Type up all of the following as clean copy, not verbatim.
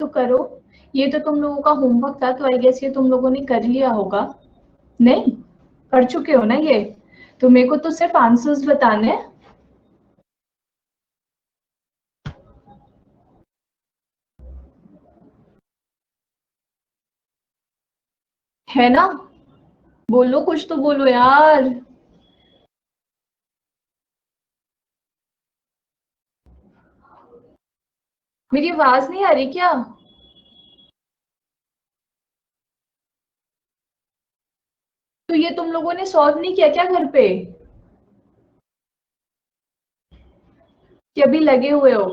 तो करो, ये तो तुम लोगों का होमवर्क था, तो आई गेस ये तुम लोगों ने कर लिया होगा। नहीं कर चुके हो ना ये? तो मेरे को तो सिर्फ आंसर्स बताने हैं। है ना? बोलो, कुछ तो बोलो यार। मेरी आवाज नहीं आ रही क्या? तो ये तुम लोगों ने सॉल्व नहीं किया क्या घर पे, कि अभी लगे हुए हो?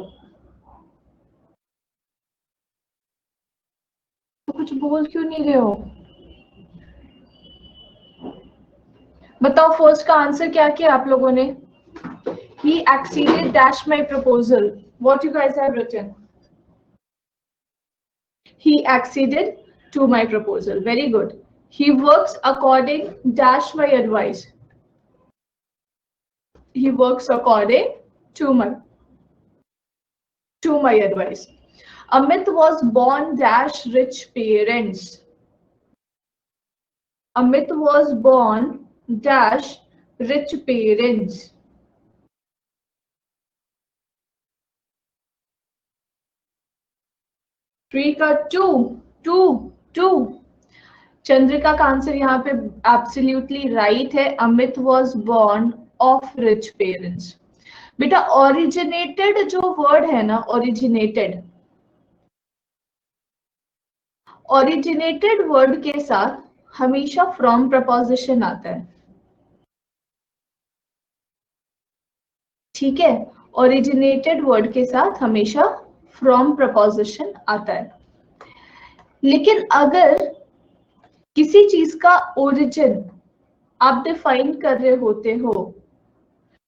तो कुछ बोल क्यों नहीं रहे हो? बताओ फर्स्ट का आंसर क्या किया आप लोगों ने? He acceded dash my proposal. What you guys have written? He acceded to my proposal. Very good. He works according dash my advice. He works according to my advice. Amit was born dash rich parents. Amit was born dash rich parents. Three का two. Chandrika का answer यहाँ पे absolutely right है। Amit was born of rich parents. बेटा originated जो word है ना, originated word के साथ हमेशा फ्रॉम प्रपोजिशन आता है। ठीक है, ओरिजिनेटेड वर्ड के साथ हमेशा फ्रॉम प्रपोजिशन आता है। लेकिन अगर किसी चीज का ओरिजिन आप डिफाइन कर रहे होते हो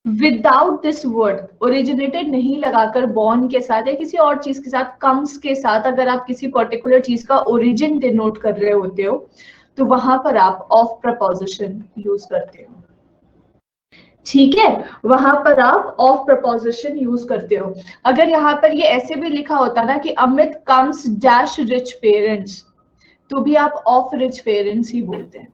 विदाउट दिस वर्ड, ओरिजिनेटेड नहीं लगाकर, बॉर्न के साथ या किसी और चीज के साथ, कम्स के साथ, अगर आप किसी पर्टिकुलर चीज का ओरिजिन डिनोट कर रहे होते हो तो वहां पर आप ऑफ प्रपोजिशन यूज करते हो। ठीक है, वहां पर आप ऑफ प्रपोजिशन यूज करते हो। अगर यहाँ पर ये ऐसे भी लिखा होता ना कि Amit comes dash rich parents, तो भी आप ऑफ रिच पेरेंट्स ही बोलते हैं,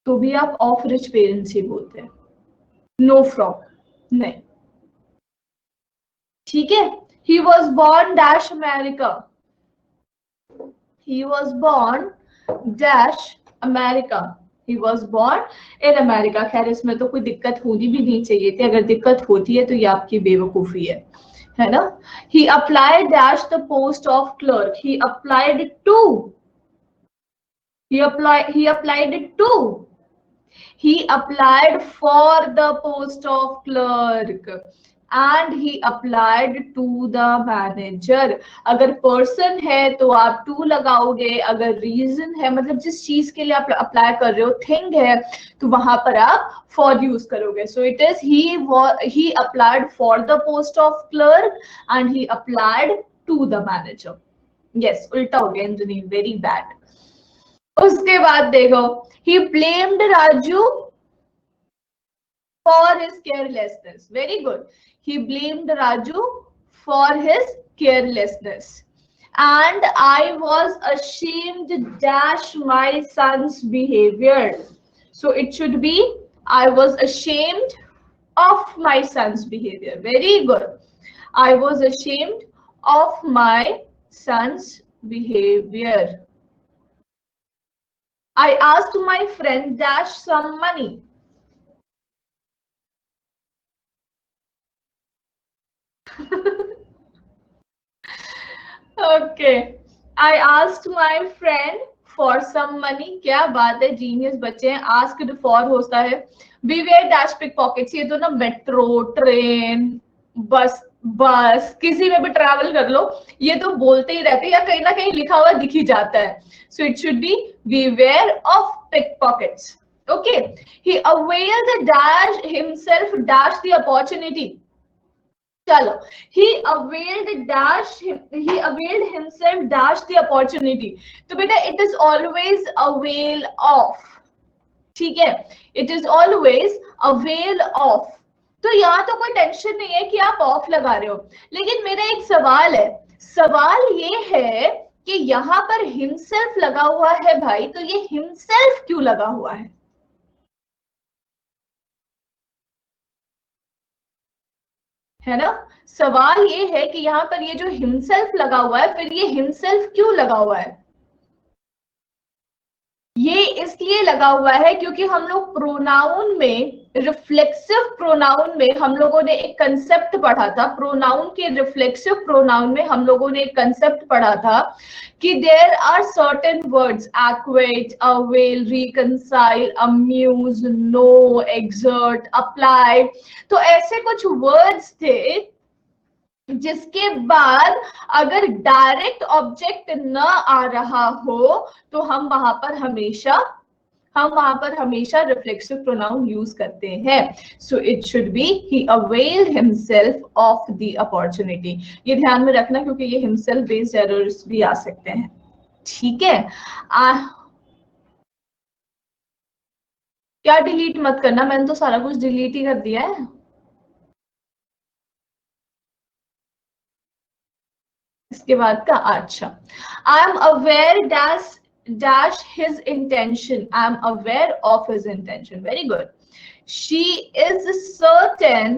तो भी आप ऑफ रिच पेरेंट्स ही बोलते हैं, नो फ्रॉम नहीं। ठीक है, he was born dash America, he was born dash America, he was born in America. खैर इसमें तो कोई दिक्कत होनी भी नहीं चाहिए थी, अगर दिक्कत होती है तो ये आपकी बेवकूफी है ना? He applied dash the post of clerk, he applied to, he applied it to, he applied for the post of clerk and he applied to the manager। अगर पर्सन है तो आप टू लगाओगे, अगर रीजन है मतलब जिस चीज के लिए आप अप्लाई कर रहे हो, थिंग है, तो वहां पर आप फॉर यूज करोगे। So it is he applied for the post of clerk and he applied to the manager। yes, उल्टा हो गया इंजीनियर, वेरी बैड। उसके बाद देखो, he blamed Raju for his carelessness। very good, he blamed Raju for his carelessness and I was ashamed dash my son's behavior। so it should be I was ashamed of my son's behavior। very good, I was ashamed of my son's behavior। I asked my friend dash some money। Okay, I asked my friend for some money। क्या बात है, genius बच्चे हैं। asked for होता है beware dash pickpockets। ये तो ना मेट्रो, ट्रेन, बस किसी में भी ट्रैवल कर लो, ये तो बोलते ही रहते हैं या कहीं ना कहीं लिखा हुआ दिख ही जाता है। So it should B beware of pickpockets. Okay, he availed the dash himself dash the opportunity. चलो, he availed himself dash the opportunity. तो बेटा it is always avail of, ठीक है, it is always avail of. तो यहाँ तो कोई tension नहीं है कि आप ऑफ लगा रहे हो, लेकिन मेरा एक सवाल है, सवाल ये है कि यहाँ पर himself लगा हुआ है भाई, तो ये himself क्यों लगा हुआ है ना? सवाल ये है कि यहाँ पर ये जो himself लगा हुआ है, फिर ये himself क्यों लगा हुआ है? ये इसलिए लगा हुआ है क्योंकि हम लोग प्रोनाउन में, रिफ्लेक्सिव प्रोनाउन में हम लोगों ने एक कंसेप्ट पढ़ा था, प्रोनाउन के रिफ्लेक्सिव प्रोनाउन में हम लोगों ने एक कंसेप्ट पढ़ा था कि there are certain words, acquaint, avail, reconcile, amuse, know, exert, apply, तो ऐसे कुछ वर्ड्स थे जिसके बाद अगर डायरेक्ट ऑब्जेक्ट न आ रहा हो तो हम वहां पर हमेशा रिफ्लेक्सिव प्रोनाउन यूज करते हैं. So it should B he availed himself of the opportunity. ये ध्यान में रखना क्योंकि ये हिमसेल्फ बेस्ड एरर्स भी आ सकते हैं, ठीक है. क्या डिलीट मत करना, मैंने तो सारा कुछ डिलीट ही कर दिया है. इसके बाद का अच्छा, I am aware dash his intention, I am aware of his intention. Very good. She is certain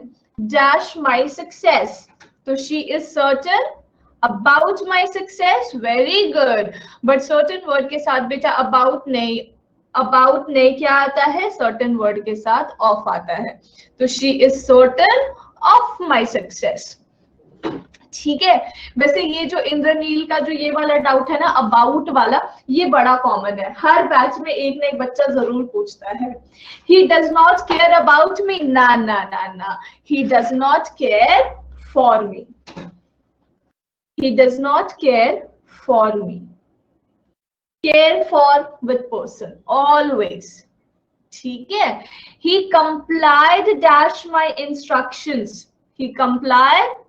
dash my success. So she is certain about my success. Very good. But certain word के साथ बेटा about नहीं क्या आता है, certain word के साथ of आता है. तो she is certain of my success. ठीक है. वैसे ये जो इंद्रनील का जो ये वाला डाउट है ना, अबाउट वाला, ये बड़ा कॉमन है, हर बैच में एक ना एक बच्चा जरूर पूछता है. He does not care about me, ना ना ना ना, he does not care for me, he does not care for me. Care for with person always, ठीक है. He complied dash my instructions, he complied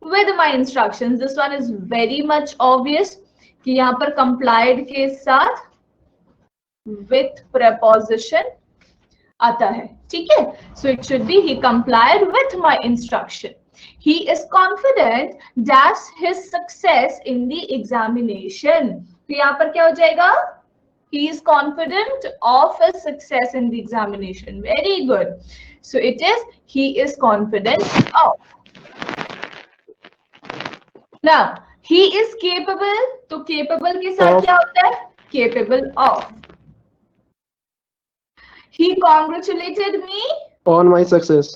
with my instructions. This one is very much obvious कि यहाँ पर complied के साथ with preposition आता है, ठीक है. So it should be he complied with my instruction. He is confident that his success in the examination. तो यहाँ पर क्या हो जाएगा? He is confident of his success in the examination. Very good. So it is he is confident of. Now, he is capable, तो capable के साथ क्या होता है? Capable of. He congratulated me on my success.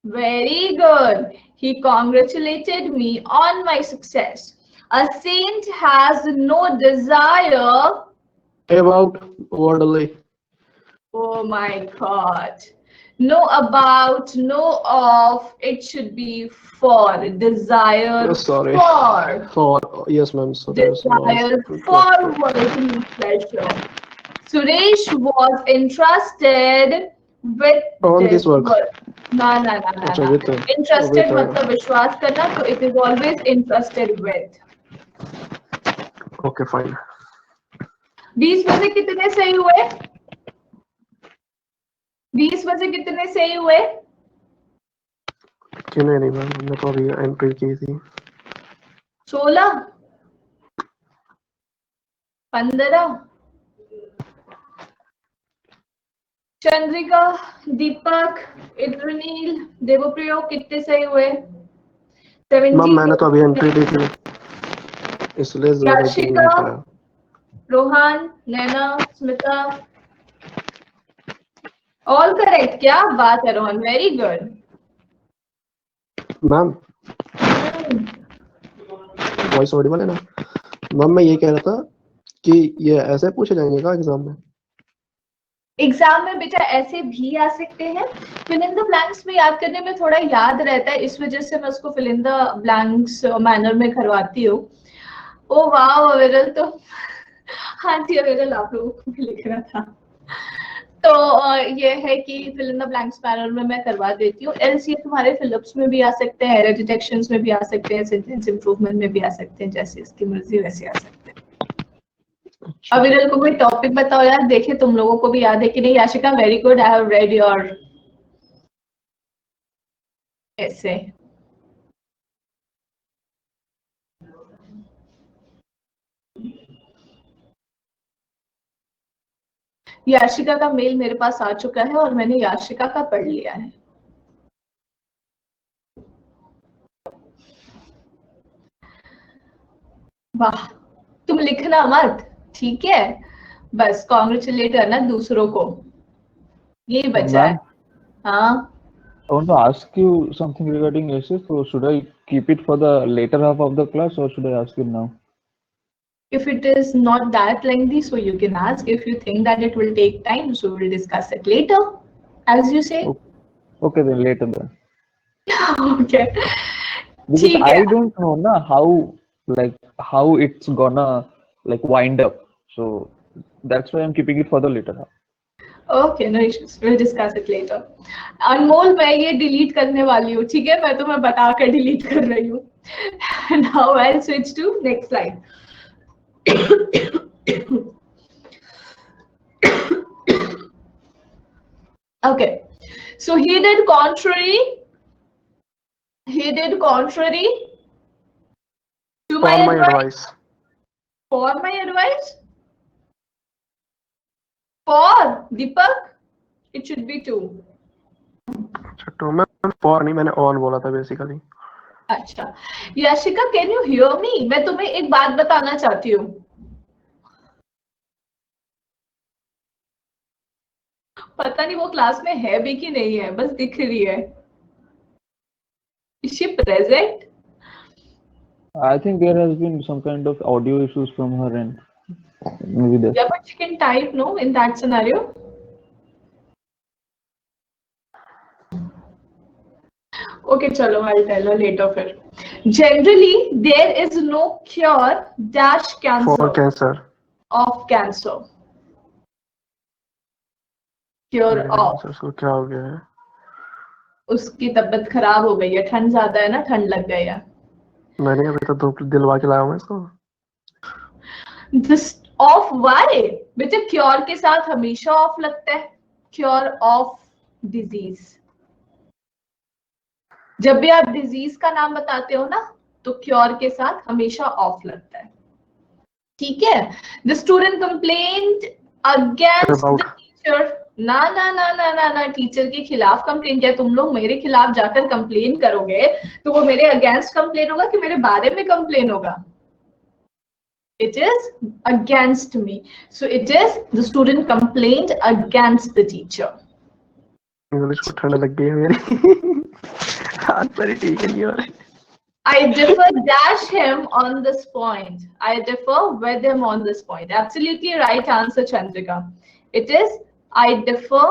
Very good. He congratulated me on my success. A saint has no desire about worldly. Oh my God. No about, no of, it should be for, desire, Yes, sorry. for, yes ma'am, desire for worldly pleasure. Suresh was interested with on this work. ना. Interested मतलब विश्वास करना, तो it is always interested with. Okay, fine. 20 में से कितने सही हुए? 20 में से कितने सही हुए? क्यों नहीं मैम, हमने तो अभी एंट्री की थी. 16, 15. चंद्रिका, दीपक, इंद्रनील, देवप्रियो कितने सही हुए? 17. मैम मैंने तो अभी एंट्री दी थी, इसलिए याशिका, रोहन, नैना, स्मिता, ऑल करेक्ट. क्या बात है Rohan, very good ma'am. Voice Audible है ना मैम? मैं ये कह रहा था कि ये ऐसे पूछे जाएंगे क्या एग्जाम में? एग्जाम में बेटा ऐसे भी आ सकते हैं. फिल इन द ब्लैंक्स में याद करने में थोड़ा याद रहता है, इस वजह से मैं उसको fill in the blanks manner में करवाती हूँ. ओ वाह अविरल, तो हाँ जी अविरल आप लोगों को भी लिख रहा था. तो ये है कि fill in the blanks panel में मैं करवा देती हूँ। एलसीए तुम्हारे फिलिप्स में भी आ सकते हैं, एरर डिटेक्शंस में भी आ सकते हैं, सेंटेंस इंप्रूवमेंट में भी आ सकते हैं, जैसे इसकी मर्जी वैसे आ सकते हैं। अविरल को कोई टॉपिक बताओ यार, देखे तुम लोगों को भी याद है कि नहीं। Yashika very good, I have read your ऐसे। याशिका का मेल मेरे पास आ चुका है और मैंने याशिका का पढ़ लिया है। वाह, तुम लिखना मत, ठीक है, बस कॉन्ग्रेचुलेट करना दूसरों को, ये बचा है। Ma'am, हाँ, I want to ask you something regarding essay. So should I keep it for the later half of the class or should I ask it now? if it is not that lengthy, so you can ask. If you think that it will take time, so we'll discuss it later, as you say. Okay, then later then. Okay. Because ठीक है। I don't know na how it's gonna like wind up. So that's why I'm keeping it for the later half. Okay, no issues. We'll discuss it later. अनमोल, मैं ये delete करने वाली हूँ, ठीक है, मैं तुम्हें बताकर डिलीट कर रही हूँ। Now I'll switch to next slide. Okay, so he did contrary to my For my advice. advice. For my advice? For Deepak, it should be two. अच्छा, तो मैं for नहीं, मैंने on बोला था बेसिकली। अच्छा, Yashika, can you hear me? मैं तुम्हें एक बात बताना चाहती हूँ। पता नहीं वो क्लास में है भी कि नहीं है, बस दिख रही है। Is she present? I think there has been some kind of audio issues from her end. Maybe that. Yeah, but she can type, no, in that scenario. Okay, chalo, I'll tell her later फिर. Generally, there is no cure dash cancer. For cancer. Of cancer. Cure of. उसको क्या हो गया है? उसकी तबीयत खराब हो गई है, ठंड ज्यादा है ना, ठंड लग गई है। मैंने अभी तो धूप दिलवा के लाया हूँ इसको। This of why? बेटे क्योर के साथ हमेशा ऑफ लगता है, क्योर ऑफ डिजीज। जब भी आप डिजीज का नाम बताते हो ना, तो क्योर के साथ हमेशा ऑफ लगता है, ठीक है। The student complaint against the teacher. ना ना ना ना ना ना, टीचर के खिलाफ कंप्लेन किया। तुम लोग मेरे खिलाफ जाकर कंप्लेन करोगे तो वो मेरे अगेंस्ट कंप्लेन होगा कि मेरे बारे में कंप्लेन होगा? It is against me. So it is the student complained against the teacher. English को ठंड लग गई है मेरी। हाथ पर ही ठीक नहीं हो रही। I differ dash him on this point. I differ with him on this point. Absolutely right answer, Chandrika. It is I differ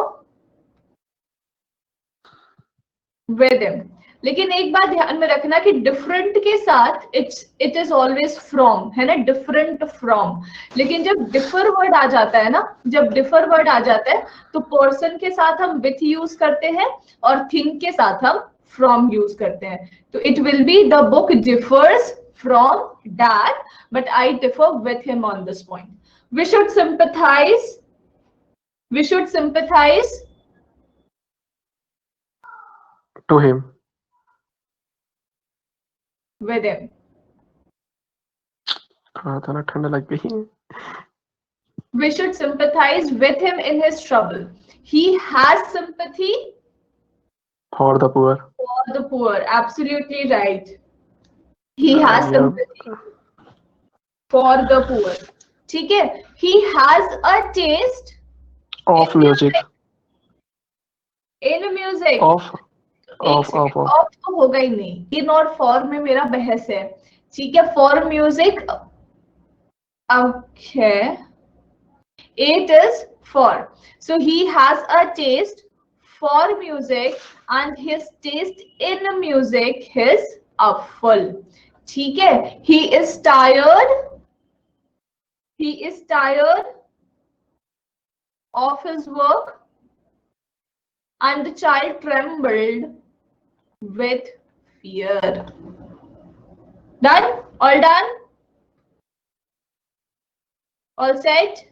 with him. लेकिन एक बात ध्यान में रखना कि डिफरेंट के साथ इट इज ऑलवेज फ्रॉम, है ना, डिफरेंट फ्रॉम। लेकिन जब डिफर वर्ड आ जाता है ना, जब डिफर वर्ड आ जाता है तो पर्सन के साथ हम विथ यूज करते हैं और थिंग के साथ हम फ्रॉम यूज करते हैं। तो it will be the book differs from that, but I differ with him on this point. We should sympathize, we should sympathize To him. with him. कहा था ना ठंड लग गई है। We should sympathize with him in his trouble. He has sympathy For the poor. for the poor. Absolutely right. He has Yeah. sympathy for the poor. ठीक है? He has a taste Of music. in music. Of तो होगा ही नहीं। इन और for में मेरा बहस है, ठीक है। For music, okay, it is for. So he has a taste for music and his taste in music is full, ठीक है। He is tired of his work, and the child trembled with fear. Done? All done? All set?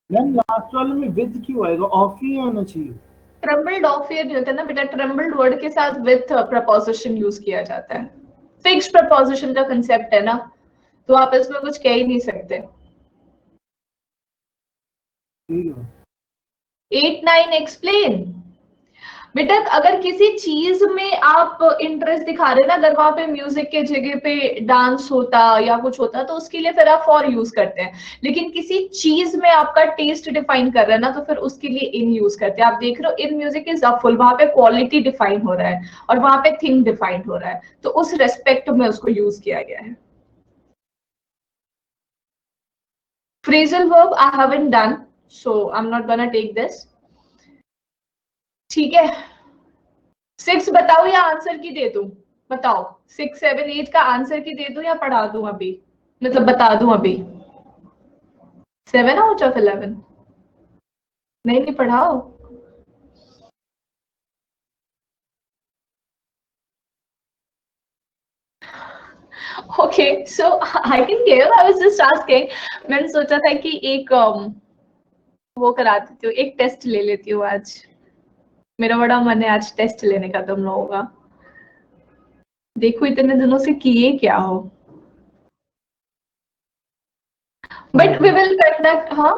Ma'am last वाले में with क्यों आएगा, of ही आना चाहिए। Trembled of year नहीं होता ना बेटा, ट्रेम्बल्ड वर्ड के साथ विथ प्रपोजिशन यूज किया जाता है। फिक्स्ड प्रपोजिशन का कंसेप्ट है ना, तो आप इसमें कुछ कह ही नहीं सकते। ठीक है 8 9 एक्सप्लेन। बेटा अगर किसी चीज में आप इंटरेस्ट दिखा रहे ना, अगर वहां पे म्यूजिक के जगह पे डांस होता या कुछ होता तो उसके लिए फिर आप फॉर यूज करते हैं, लेकिन किसी चीज में आपका टेस्ट डिफाइन कर रहा है ना, तो फिर उसके लिए इन यूज करते हैं। आप देख रहे हो इन म्यूजिक इज फुल, वहां पे क्वालिटी डिफाइन हो रहा है और वहां पे थिंग डिफाइन हो रहा है, तो उस रेस्पेक्ट में उसको यूज किया गया है। Phrasal verb I haven't done, so I am not gonna take this. ठीक है 6 बताओ या आंसर की दे दूं? बताओ 6 7 8 का आंसर की दे दूं या पढ़ा दूं अभी, मतलब बता दूं अभी? 7 आउट ऑफ 11? नहीं पढ़ाओ। Okay so I can give, I was just asking. मैंने सोचा था कि एक वो करा देती हूँ, एक टेस्ट ले लेती हूँ आज। मेरा बड़ा मन है आज टेस्ट लेने का तुम लोगों का। देखो इतने दिनों से किए क्या हो। बट वी विल कंडक्ट, हाँ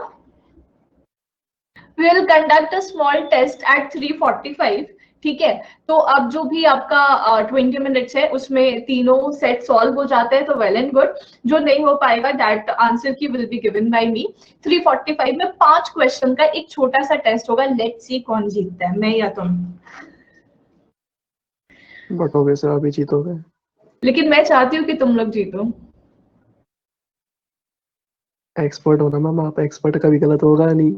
we will conduct a small test at 3:45। ठीक है, तो अब जो भी आपका 20 मिनट्स है उसमें तीनों सेट सॉल्व हो जाते हैं तो वेल एंड गुड। जो नहीं हो पाएगा दैट आंसर की विल बी गिवन बाय मी। 3:45 में 5 क्वेश्चन का एक छोटा सा टेस्ट होगा। लेट्स सी कौन जीतता है, मैं या तुम। बट ऑब्वियसली आप ही जीतोगे। लेकिन मैं चाहती हूँ कि तुम लोग जीतो। एक्सपर्ट हो ना मैम आप, एक्सपर्ट कभी गलत होगा नहीं।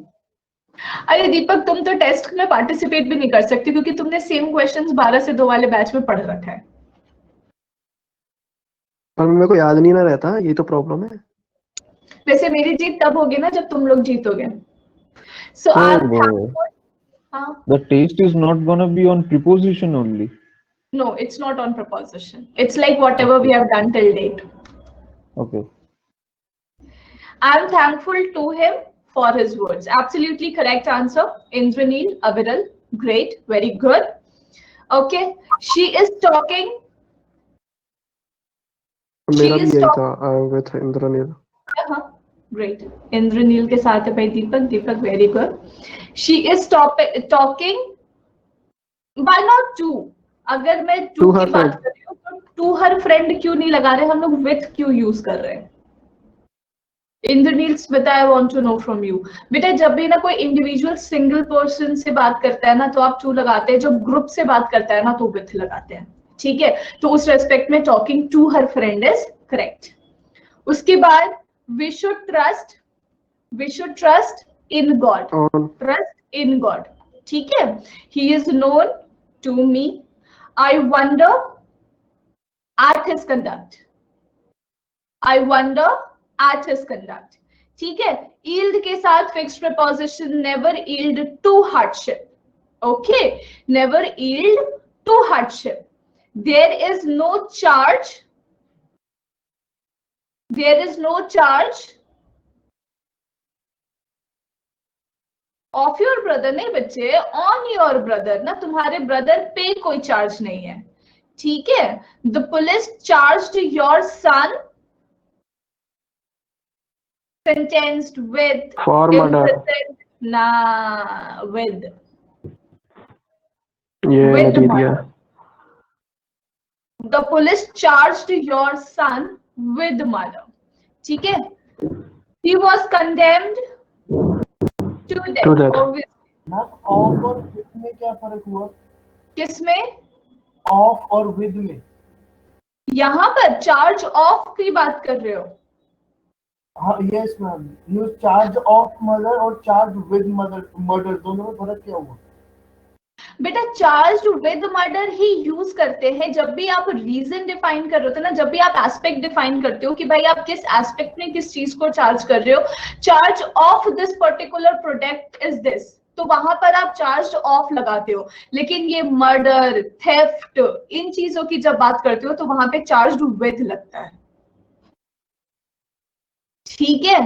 अरे दीपक तुम तो टेस्ट में पार्टिसिपेट भी नहीं कर सकती क्योंकि तुमने सेम क्वेश्चंस 12 से 2 वाले बैच में पढ़ रखा है। पर मेरे को याद नहीं ना रहता, ये तो प्रॉब्लम है। वैसे मेरी जीत तब होगी ना जब तुम लोग जीतोगे। सो So, आई एम थैंकफुल। हाँ the taste is not gonna be on preposition only. no, it's not on preposition, it's like whatever we have done till date. Okay. I am thankful to him for his words. Absolutely correct answer. Indraneel, Aviral, great, very good. Okay, she is talking. मेरा भी यही था with Indranil. Great. Indraneel के साथ है भाई दीपक। दीपक very good. She is talking. Why not to? अगर मैं to की बात कर रही हूँ तो to her friend क्यों नहीं लगा रहे हम लोग, with क्यों यूज कर रहे हैं? इंद्रनील बेटा I want to know from you. बेटा जब भी ना कोई इंडिविजुअल सिंगल पर्सन से बात करता है ना तो आप टू लगाते हैं, जब ग्रुप से बात करता है ना तो विथ लगाते हैं। ठीक है, तो उस रेस्पेक्ट में talking to her friend is correct. उसके बाद we should trust in God. Trust in God, ठीक है। He is known to me, I wonder at his conduct, I wonder at his conduct. ठीक है, yield के साथ fixed preposition, never yield to hardship. Okay, never yield to hardship. There is no charge, there is no charge of your brother, नहीं बच्चे, on your brother ना, तुम्हारे brother पे कोई चार्ज नहीं है। ठीक है, the police charged your son sentenced with For murder. Nah, with ये with जीत murder. गया। The police charged your son with murder. ठीक है, he was condemned to death. To death. Obviously. Ma'am of और with में क्या फर्क हुआ? किसमें? ऑफ और विद में। यहाँ पर चार्ज ऑफ की बात कर रहे हो? हाँ yes ma'am, you charge of murder और चार्ज विद मर्डर दोनों में फर्क क्या हुआ? बेटा charged with murder he use करते हैं जब भी आप रीजन डिफाइन कर रहे होते हो ना, जब भी आप एस्पेक्ट डिफाइन करते हो कि भाई आप किस एस्पेक्ट में किस चीज को चार्ज कर रहे हो, charge of this particular product is this, तो वहां पर आप चार्ज ऑफ लगाते हो। लेकिन ये मर्डर, थेफ्ट, इन चीजों की जब बात करते हो तो वहां पे चार्ज विद लगता है। ठीक है,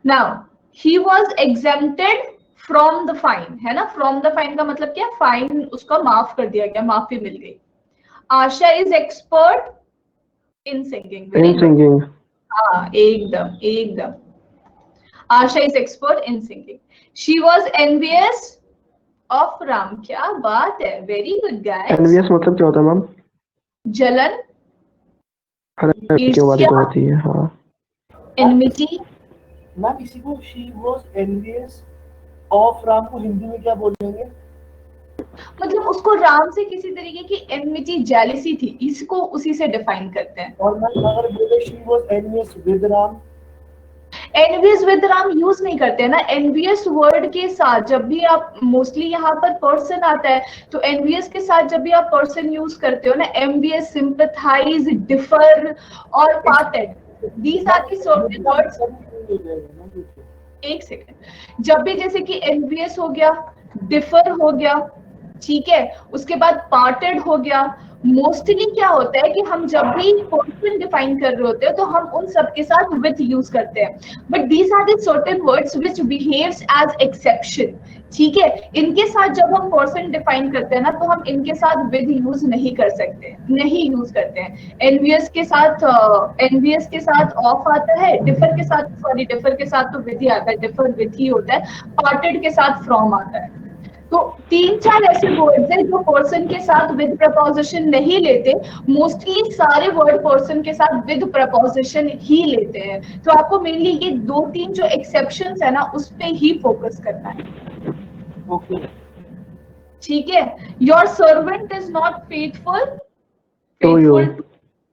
now he was exempted from the fine, है ना, फ्रॉम द फाइन का मतलब क्या, फाइन उसका माफ कर दिया गया, माफी मिल गई। Asha is expert in singing, in singing, हाँ एकदम एकदम, Asha is expert in singing. She was envious of Ram, क्या बात है, वेरी गुड गाइस। एनवियस मतलब क्या होता है मैम? जलन, क्यों वाली तो होती है, हाँ। एनमिटी, मैम इसी को she was envious of Ram को हिंदी में क्या बोलेंगे? मतलब उसको राम से किसी तरीके की एनमिटी, जेलसी थी, इसको उसी से डिफाइन करते हैं। और मैम अगर बोले she was envious with Ram, envious with Ram use नहीं करते हैं ना, एनवियस वर्ड के साथ जब भी आप, मोस्टली यहाँ पर पर्सन आता है, तो एनवियस के साथ जब भी आप पर्सन यूज करते हो ना, एनवियस, सिंपैथाइज, डिफर और parted, these are the certain words. एक सेकंड, जब भी जैसे कि एनवियस हो गया, डिफर हो गया, ठीक है, उसके बाद पार्टेड हो गया, मोस्टली क्या होता है कि हम जब भी पर्सन डिफाइन कर रहे होते हैं तो हम उन सब के साथ विथ यूज करते हैं, but these are the certain words which behaves as exception. ठीक है, इनके साथ जब हम पर्सन डिफाइन करते हैं ना, तो हम इनके साथ विद यूज नहीं कर सकते, नहीं यूज करते हैं। एनवियस के साथ ऑफ आता है, डिफर के साथ, सॉरी डिफर के साथ तो विद ही आता है, डिफर विद ही होता है, पार्टेड के साथ फ्रॉम आता है। तो 3-4 ऐसे वर्ड्स हैं जो पर्सन के साथ विद प्रपोजिशन नहीं लेते, मोस्टली सारे वर्ड पर्सन के साथ विद प्रपोजिशन ही लेते हैं। तो आपको मेनली ये 2-3 जो एक्सेप्शंस है ना, उस पे ही फोकस करना है। ओके ठीक है, your servant is not faithful, To you.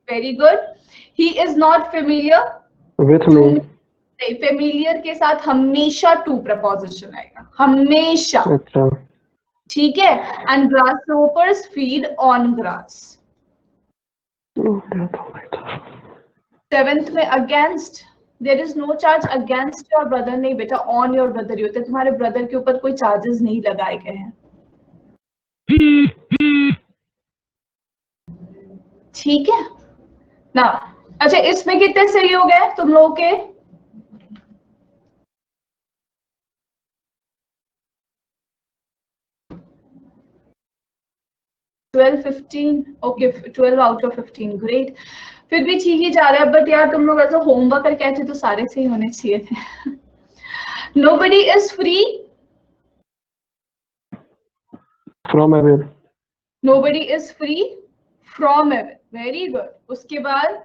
Very good. He is not familiar with me, familiar के साथ हमेशा टू प्रपोजिशन आएगा, हमेशा। अच्छा। ठीक है, and grasshoppers feed on grass. 7th में against, there is no charge against your brother, नहीं बेटा, ऑन योर ब्रदर ही होता है, तुम्हारे ब्रदर के ऊपर कोई चार्जेस नहीं लगाए गए हैं। ठीक है ना, अच्छा इसमें कितने सही हो गए तुम लोगों के? Twelve 15, okay 12 out of 15, great, फिर भी ठीक ही जा रहा है, बट यार तुम लोग ऐसा होमवर्क करके आए थे तो सारे सही होने चाहिए थे। Nobody is free from aware, nobody is free from aware, very good. उसके बाद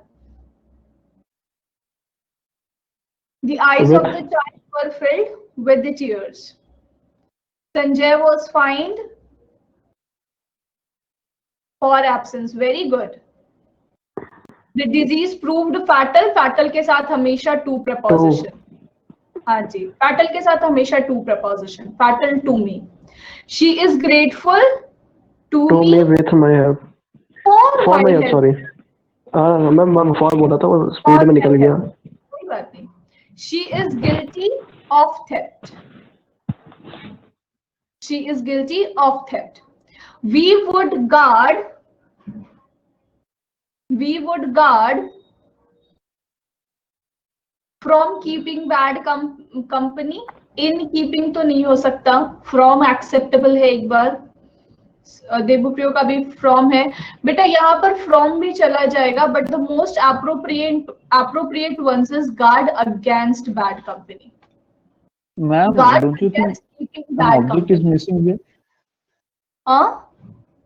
the eyes of the child were filled with the tears. Sanjay was fined for absence, very good. The disease proved fatal, fatal के साथ हमेशा to preposition, हाँ जी, fatal के साथ हमेशा to preposition, fatal to me. She is grateful to me with my help, for my help, sorry, हाँ ma'am for बोला था, वो स्पीड में निकल गया। कोई बात नहीं। She is guilty of theft. She is guilty of theft. We would guard from keeping bad company. In keeping तो नहीं हो सकता, from acceptable है एक बार, देवप्रियो का भी फ्रॉम है बेटा, यहाँ पर फ्रॉम भी चला जाएगा, but the most appropriate ones is guard against bad company. Ma'am, Guard don't you think against keeping an bad object is company. missing here? Huh?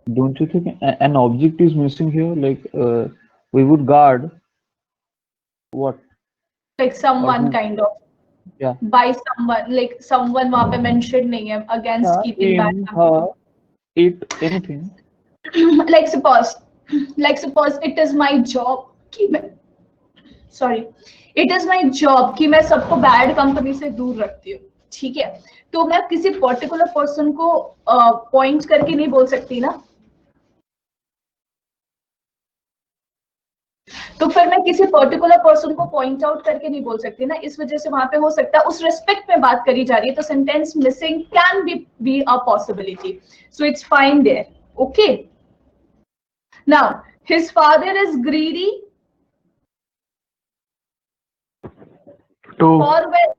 Don't you think an object is missing here? Like we would guard what? Like someone who? kind of. Yeah. By someone, like someone वहाँ पे mentioned नहीं है, against keeping bad In, company. her, it, anything. like suppose it is my job कि मैं, sorry, it is my job कि मैं सबको bad company से दूर रखती हूँ। ठीक है, तो मैं किसी पर्टिकुलर पर्सन को पॉइंट करके नहीं बोल सकती ना, तो फिर मैं किसी पर्टिकुलर पर्सन को पॉइंट आउट करके नहीं बोल सकती ना, इस वजह से वहां पे हो सकता है उस रिस्पेक्ट में बात करी जा रही है, तो sentence missing can be a possibility, so it's fine there. Okay, now his father is greedy to for wealth,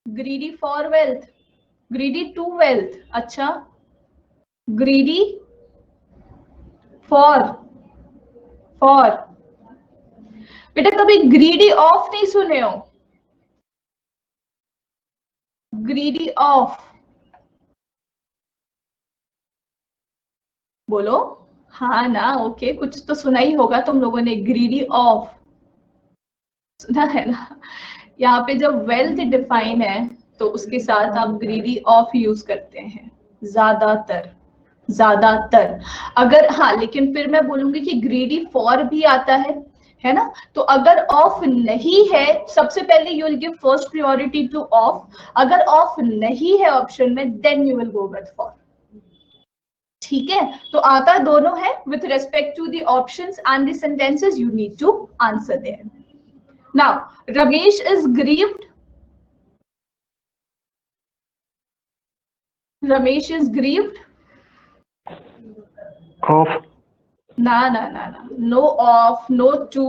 greedy for wealth, greedy to wealth. अच्छा, ग्रीडी फॉर बेटा कभी ग्रीडी ऑफ नहीं सुने हो? ग्रीडी ऑफ बोलो. हाँ ना, okay, कुछ तो सुना ही होगा तुम लोगों ने. ग्रीडी ऑफ सुना है ना. यहाँ पे जब वेल्थ डिफाइन है तो उसके साथ आप ग्रीडी ऑफ यूज करते हैं ज्यादातर. अगर हाँ, लेकिन फिर मैं बोलूंगी कि ग्रीडी फॉर भी आता है ना. तो अगर ऑफ नहीं है, सबसे पहले you will give first priority to of. अगर ऑफ नहीं है ऑप्शन में, then you will go with for. ठीक है, तो आता दोनों है. With respect to the options and the sentences you need to answer there. Now Ramesh is grieved. Ramesh is grieved. Of No of, no to.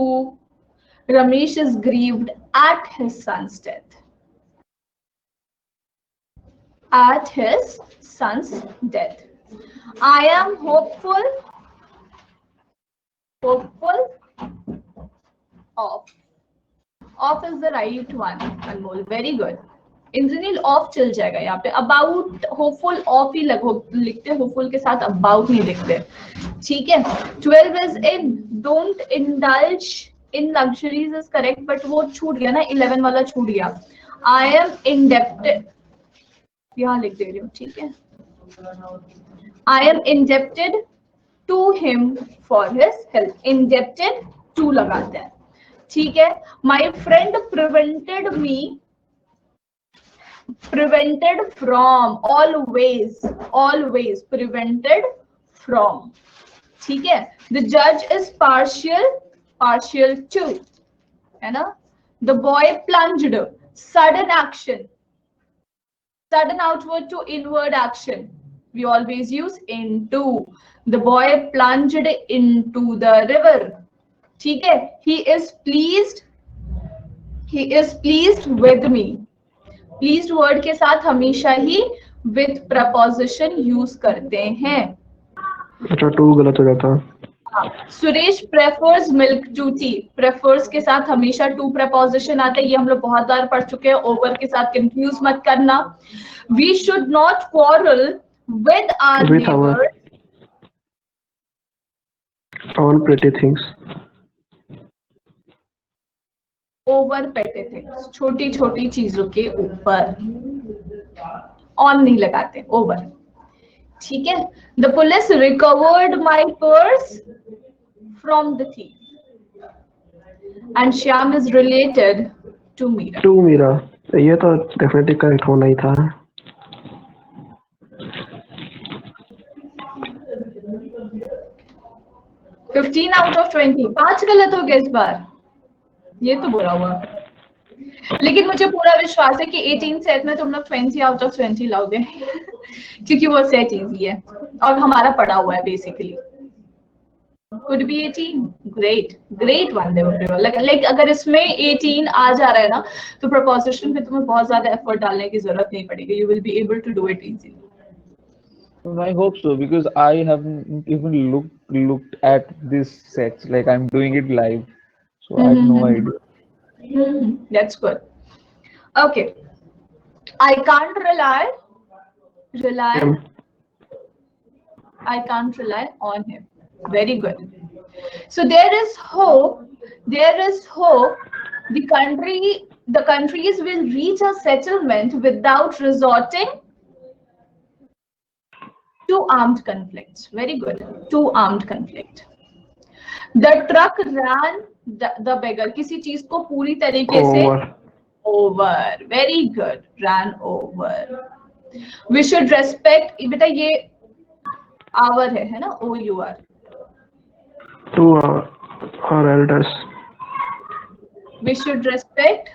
Ramesh is grieved at his son's death. At his son's death. I am hopeful of. Of is the right one, Anmol. Very good. Engineer of चल जाएगा यहाँ पे. About hopeful of ही लिखते, hopeful के साथ about नहीं लिखते. ठीक है. 12 is in. Don't indulge in luxuries is correct, but वो छूट गया ना, 11 वाला छूट गया. आई एम इंडेप्टेड, यहाँ लिख दे रही हूँ. ठीक है. I am indebted to him for his help. Indebted to लगाते हैं. ठीक है. My friend prevented me. Prevented from, always prevented from. ठीक है. The judge is partial to, है ना. The boy plunged, sudden action, sudden outward to inward action. We always use into. The boy plunged into the river. ठीक है. He is pleased with me. Pleased word के साथ हमेशा ही with preposition use करते हैं. अच्छा, टू गलत हो जाता. Suresh prefers milk to tea. Prefers के साथ हमेशा टू प्रपोजिशन आता है. ये हम लोग बहुत बार पढ़ चुके हैं. ओवर के साथ कंफ्यूज मत करना. We should not quarrel with our neighbours on pretty things. Over petty things, छोटी छोटी चीजों के ऊपर ऑन नहीं लगाते, ओवर. ठीक है. The police recovered my purse from the thief and Shyam is related to Meera. ये तो डेफिनेटली करेक्ट होना ही था. Fifteen out of 20. 5 गलत हो गए इस बार. ये तो बुरा हुआ, लेकिन मुझे पूरा विश्वास है कि 18 सेट में तुम लोग 20 आउट ऑफ 20 लाओगे क्योंकि वो सेट इजी है और हमारा पड़ा हुआ है basically. Could be 18. Great one there. Like अगर इसमें 18 आ जा रहा है ना, तो प्रपोजिशन पे तुम्हें बहुत ज्यादा एफर्ट डालने की जरूरत नहीं पड़ेगी. You will be able to do it easily. I hope so, because I haven't even looked at this sets. Like I'm doing it live, so I have no idea. That's good. Okay. I can't rely. I can't rely on him. Very good. So there is hope. The countries will reach a settlement without resorting to armed conflicts. Very good. To armed conflict. The truck ran the beggar. किसी चीज को पूरी तरीके से over. Very good. Ran over. We should respect. बेटा ये our है ना? OUR. To our elders. We should respect.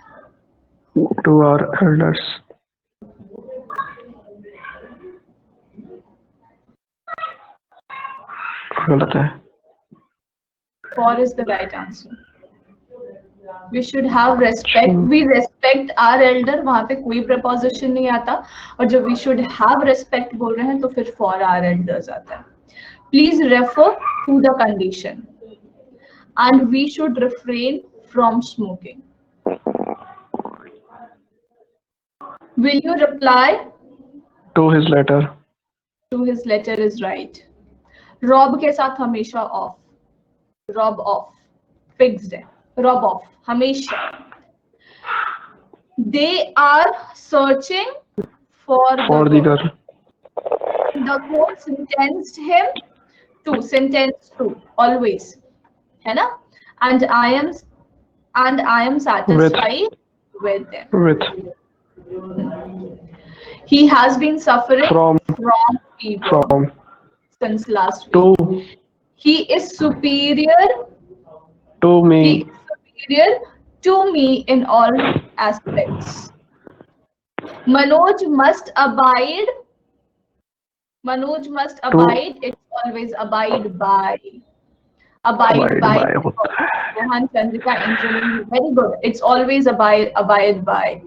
To our elders. गलत है. For is the right answer. We should have respect. We respect our elder. वहाँ पे कोई preposition नहीं आता और जब we should have respect बोल रहे हैं तो फिर for our elders आता है. Please refer to the condition. And we should refrain from smoking. Will you reply? To his letter. To his letter is right. Rob के साथ हमेशा off. Rob off. Fixed है. Rob off. हमेशा. They are searching for the girl. The quote sentenced him to. Sentence to. Always. है ना? And I am satisfied with them. With. He has been suffering From. fever From. since last week. To. He is superior. To He me. is superior to me in all aspects. Manoj must abide. Manoj must abide. It's always abide by. Abide by. होता है. Rohan Chandrika engineering. Very good. It's always abide by.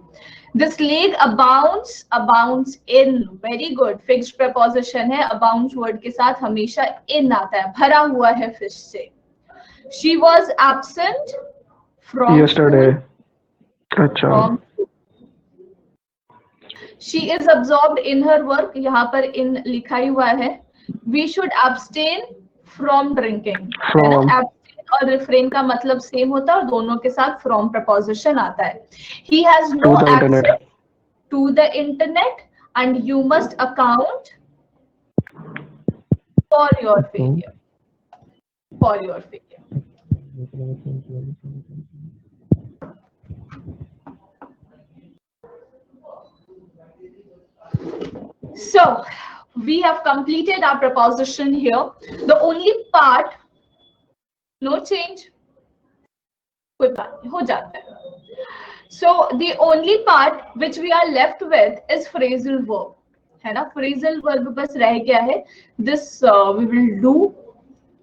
This lake abounds in. Very good. Fixed preposition है. Abounds word के साथ हमेशा in आता है. भरा हुआ है fish से. She was absent from Yesterday. school. अच्छा. From school. She is absorbed in her work. यहाँ पर in लिखा ही हुआ है. We should abstain from drinking. From. है ना? और refrain का मतलब सेम होता है और दोनों के साथ from preposition आता है. He has no To the access internet. to the internet and you must account for your failure. For your failure. So we have completed our preposition here. The only part, no change, कोई बात नहीं, हो जाता है. So the only part which we are left with is phrasal verb, है ना? Phrasal verb बस रह गया है. This we will do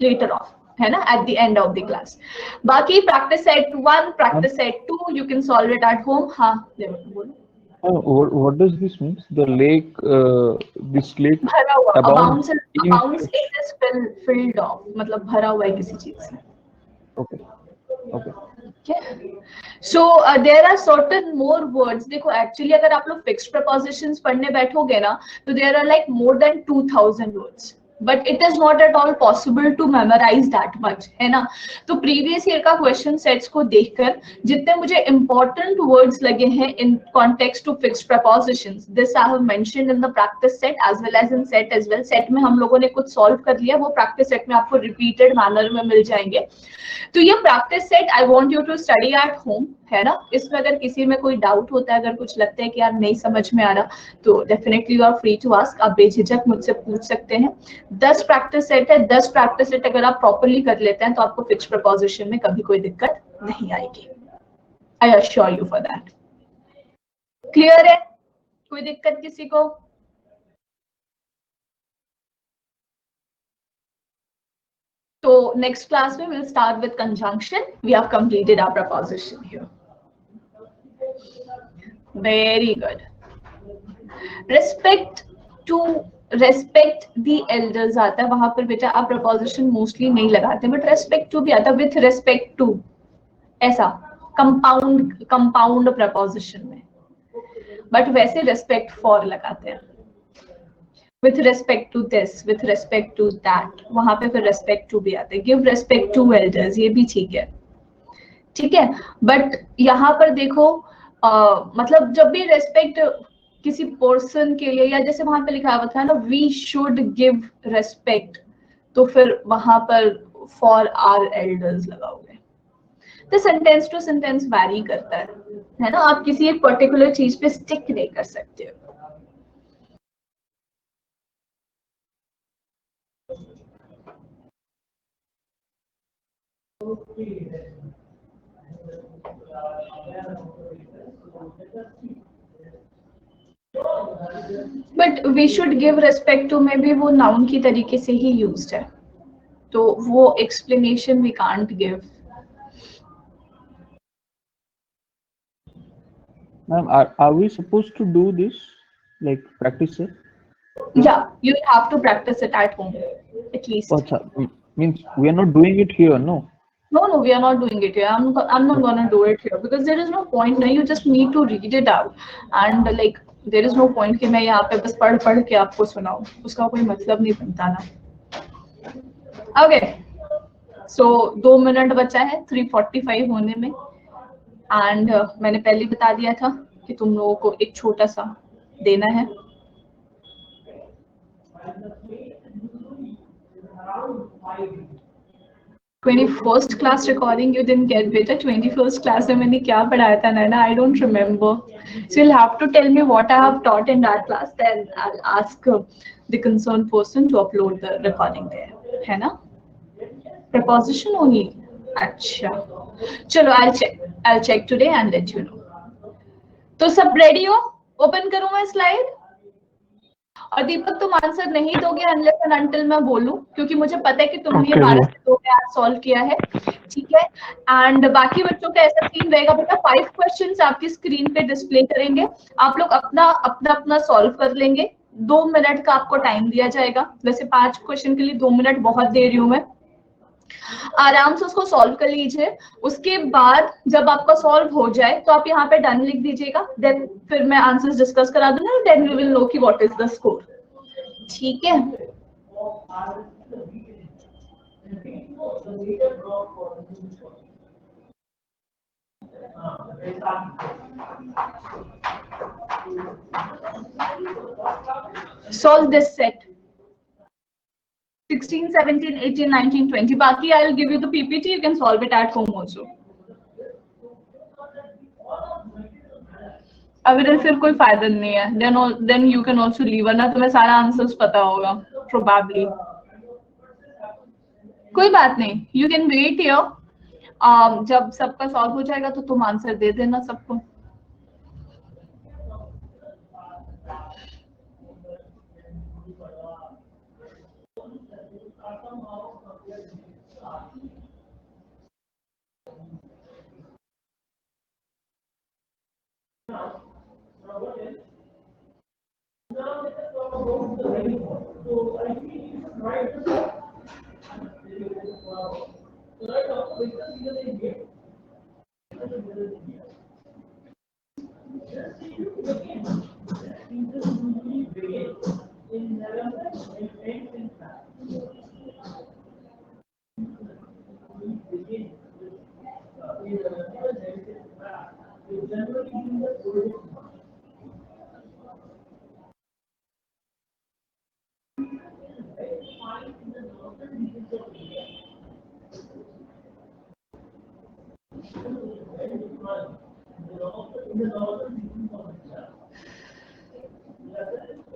later on, है ना? At the end of the class. बाकी practice set 1, practice set 2, you can solve it at home. हाँ, बोलो. What does this mean? The lake, this lake भरा हुआ. abounds Abounds is filled off. मतलब भरा हुआ है किसी चीज से. Okay. Okay. Okay. So there are certain more words. देखो actually अगर आप लोग fixed prepositions पढ़ने बैठोगे ना, तो there are like more than 2000 words. But it is not at all possible to memorize that much, है ना? तो previous year का question sets को देखकर जितने मुझे important words लगे हैं in context to fixed prepositions, this I have mentioned in the practice set as well as in set as well. Set में हम लोगों ने कुछ solve कर लिया, वो practice set में आपको repeated manner में मिल जाएंगे. तो ये practice set I want you to study at home, है ना? इसमें अगर किसी में कोई डाउट होता है, अगर कुछ लगता है कि यार नहीं समझ में आ रहा, तो definitely you are free to ask. आप बेझिझक मुझसे पूछ सकते हैं. 10 प्रैक्टिस सेट है. 10 प्रैक्टिस सेट अगर आप प्रॉपर्ली कर लेते हैं तो आपको फिक्स प्रपोजिशन में कभी कोई दिक्कत नहीं आएगी. I assure you for that. Clear है? कोई दिक्कत किसी को? So next class we will start with conjunction. We have completed our preposition here. Very good. Respect the elders आता है. वहां पर बेटा आप preposition mostly नहीं लगाते, but respect to भी आता है with respect to. ऐसा compound preposition में. But वैसे respect for लगाते हैं. With respect to this, with respect to that, वहां पे फिर respect to भी आते हैं. Give respect to elders, ये भी ठीक है, ठीक है. But यहाँ पर देखो मतलब जब भी respect किसी person के लिए, या जैसे वहां पे लिखा हुआ था ना we should give respect, तो फिर वहां पर for our elders लगाओगे. तो सेंटेंस टू सेंटेंस वैरी करता है ना, आप किसी एक पर्टिकुलर चीज पे स्टिक नहीं कर सकते हो। But we should give respect to, maybe वो नाउन की तरीके से ही यूज्ड है, तो वो explanation we can't give. Ma'am, are we supposed to do this, like practice it? Yeah, you have to practice it at home at least. Means we are not doing it here, no? No, we are not doing it here. I'm not gonna do it here because there is no point. No, you just need to read it out, and like there is no point कि मैं यहाँ पे बस पढ़ के आपको सुनाऊँ, उसका कोई मतलब नहीं बनता ना। Okay, so 2 मिनट बचा है 3:45 होने में, and मैंने पहले बता दिया था कि तुम लोगों को एक छोटा सा देना है। First class recording you didn't get बेटा। 21st क्लास में मैंने क्या पढ़ाया था Naina, I don't remember, so you'll have to tell me what I have taught in that class, then I'll ask the concerned person to upload the recording there, है ना? preposition only, अच्छा चलो I'll check today and let you know। तो सब ready हो? Open करूं मैं slide? और दीपक तुम आंसर नहीं दोगे अनलेस एंड अनटिल मैं बोलूं, क्योंकि मुझे पता है कि तुमने ये 12 से 2 में आज सॉल्व किया है, ठीक है? एंड बाकी बच्चों का ऐसा सीन रहेगा बेटा, 5 क्वेश्चंस आपकी स्क्रीन पे डिस्प्ले करेंगे, आप लोग अपना सॉल्व कर लेंगे। 2 मिनट का आपको टाइम दिया जाएगा, वैसे 5 क्वेश्चन के लिए 2 मिनट बहुत दे रही हूँ मैं, आराम से उसको सॉल्व कर लीजिए। उसके बाद जब आपका सॉल्व हो जाए तो आप यहाँ पे डन लिख दीजिएगा, देन फिर मैं आंसर्स डिस्कस करा दूंगा, देन वी विल नो कि व्हाट इज द स्कोर, ठीक है? Solve this set 16, 17, 18, 19, 20. बाकी I will give you the PPT. You can solve it at home also. अगर फिर कोई फायदा नहीं है, then you can also leave, वरना तुम्हें सारा आंसर्स पता होगा probably। कोई बात नहीं, you can wait here। जब सबका सॉल्व हो जाएगा तो तुम आंसर दे देना सबको।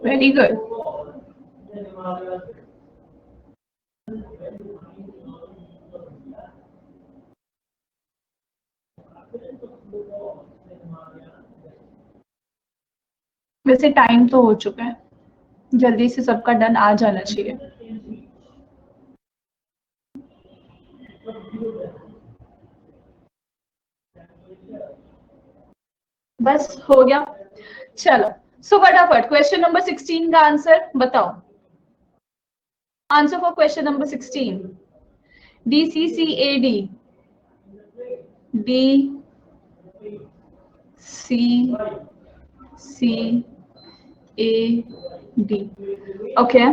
Very good। वैसे टाइम तो हो चुका है, जल्दी से सबका डन आ जाना चाहिए। बस हो गया, चलो सो फटाफट क्वेश्चन नंबर 16 का आंसर बताओ। Answer for question number 16, DCCAD, DCCAD, okay,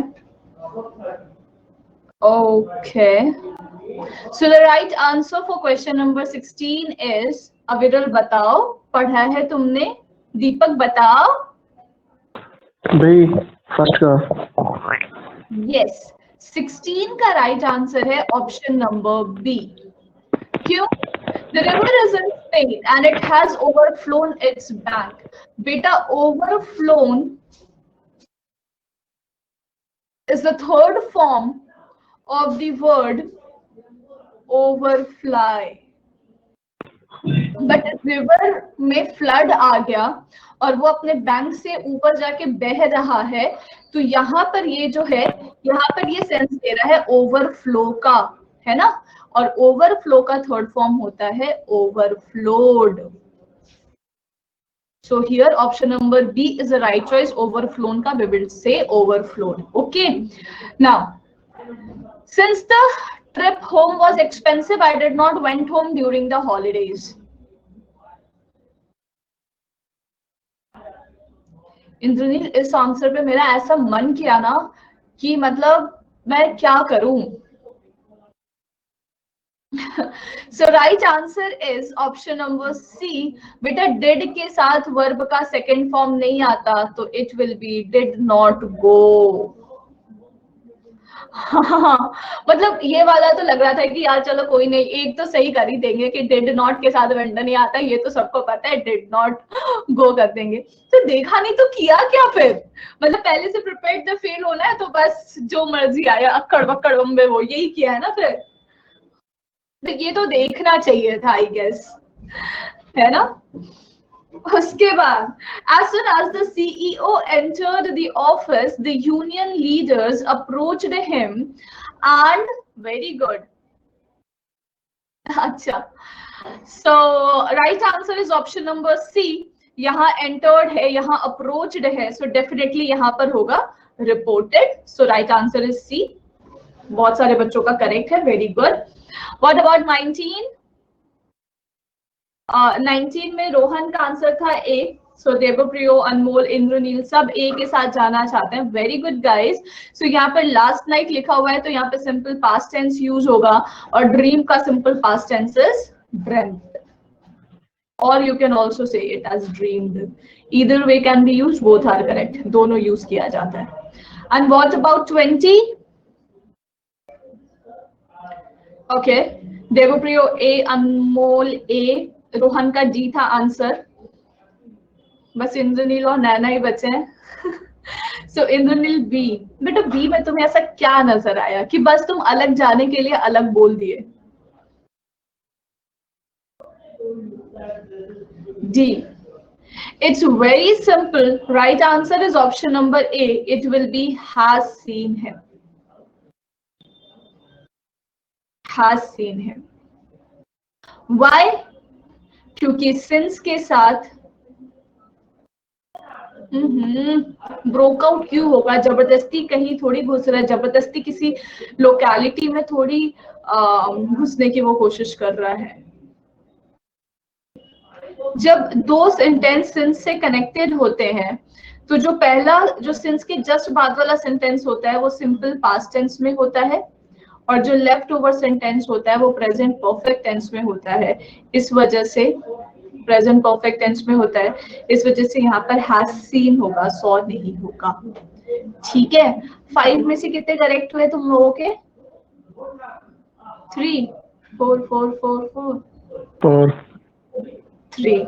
so the right answer for question number 16 is, अविरल बताओ, पढ़ा है तुमने? दीपक बताओ भाई फर्स्ट का। यस, 16 का राइट आंसर है ऑप्शन नंबर बी, क्यों? The river is in Spain and it has overflown its bank. Beta, overflown is the third form of the word overfly. But river में फ्लड आ गया और वो अपने bank से ऊपर जाके बह रहा है, तो यहाँ पर ये जो है, यहाँ पर ये सेंस दे रहा है ओवरफ्लो का, है ना? और ओवरफ्लो का थर्ड फॉर्म होता है overflowed. So here option number B is the right choice. Overflown ka we will say overflowed. Okay. Now, since the trip home was expensive, I did not went home during the holidays. Indranil, इस answer पे मेरा ऐसा मन किया ना कि मतलब मैं क्या करूं. So right answer is option number C. बेटा did के साथ verb का second form नहीं आता, तो it will be did not go. मतलब ये वाला तो लग रहा था कि यार चलो कोई नहीं, एक तो सही कर ही देंगे कि did not के साथ वेंडर नहीं आता, ये तो सबको पता है, did not go कर देंगे. तो देखा नहीं तो किया क्या फिर? मतलब पहले से prepared the fail होना है तो बस जो मर्जी आया अक्कड़ बक्कड़ बम्बे वो यही किया है ना फिर. तो ये तो देखना चाहिए था आई गेस, है ना? उसके बाद as soon as the CEO entered the office, the union leaders approached him and very good. अच्छा, so right answer is option number C. यहाँ entered है, यहाँ approached है, so definitely यहाँ पर होगा reported. So right answer is C. बहुत सारे बच्चों का करेक्ट है, वेरी गुड. What about 19? 19 में रोहन का आंसर था A. So देवप्रियो, अनमोल, इंद्रनील सब A के साथ जाना चाहते हैं. Very good guys. सो यहाँ पर लास्ट नाइट लिखा हुआ है तो यहाँ पे सिंपल पास्ट टेंस यूज होगा और ड्रीम का simple past tense is dreamed. और you can also say it as dreamed. Either way can be use, both are correct, दोनों यूज किया जाता है. And what about 20? Okay, Devpriyo A, Anmol A, Rohan का D था आंसर. बस इंद्रनील और नैना ही बचे हैं. सो इंद्रनील बी. बेटा बी में तुम्हें ऐसा क्या नजर आया कि बस तुम अलग जाने के लिए अलग बोल दिए? D. It's very simple. Right answer is option number A. It will be has seen him. Has seen him. Why? क्योंकि since के साथ ब्रोकआउट क्यों होगा? जबरदस्ती कहीं थोड़ी घुस रहा है, जबरदस्ती किसी लोकेलिटी में थोड़ी घुसने की वो कोशिश कर रहा है. जब दो सेंटेंस सिंस से कनेक्टेड होते हैं तो जो पहला जो सिंस के जस्ट बाद वाला सेंटेंस होता है वो सिंपल पास्ट टेंस में होता है और जो लेफ्ट ओवर सेंटेंस होता है वो प्रेजेंट परफेक्ट टेंस में होता है. इस वजह से प्रेजेंट परफेक्ट टेंस में होता है, इस वजह से यहाँ पर हैज सीन होगा, सॉ नहीं होगा. ठीक है, 5 में से कितने करेक्ट हुए तुम लोगों के? 3 4 4 4 4 4 3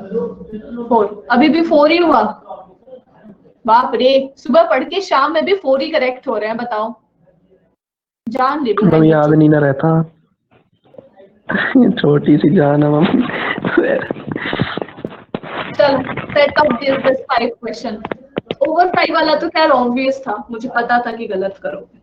4. अभी भी 4 ही हुआ? बाप रे, सुबह पढ़ के शाम में भी 4 ही करेक्ट हो रहे हैं. बताओ, जान ले मैम याद नहीं ना रहता. छोटी सी जान है मैम. चलो set of this 5 question. Over 5 वाला तो खैर ऑब्वियस था, मुझे पता था कि गलत करोगे.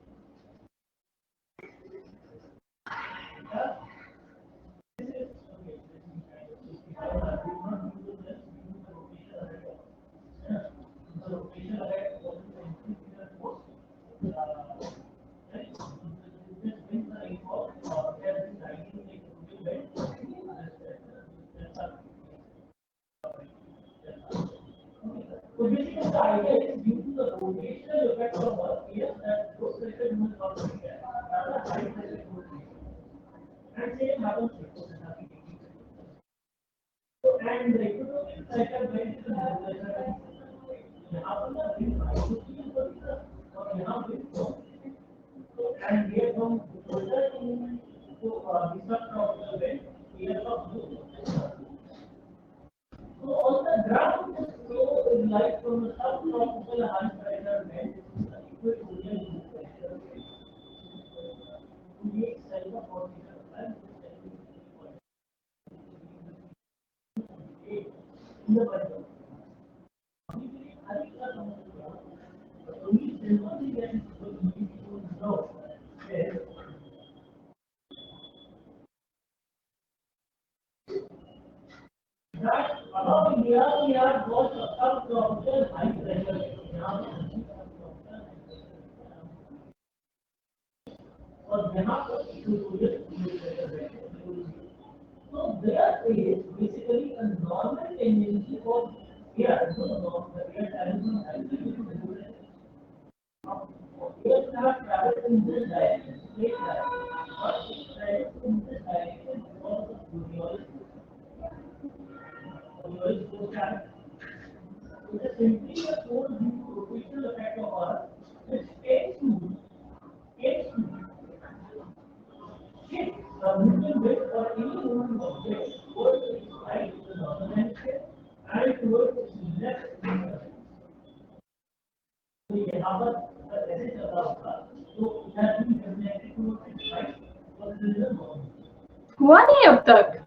हुआ नहीं अब तक?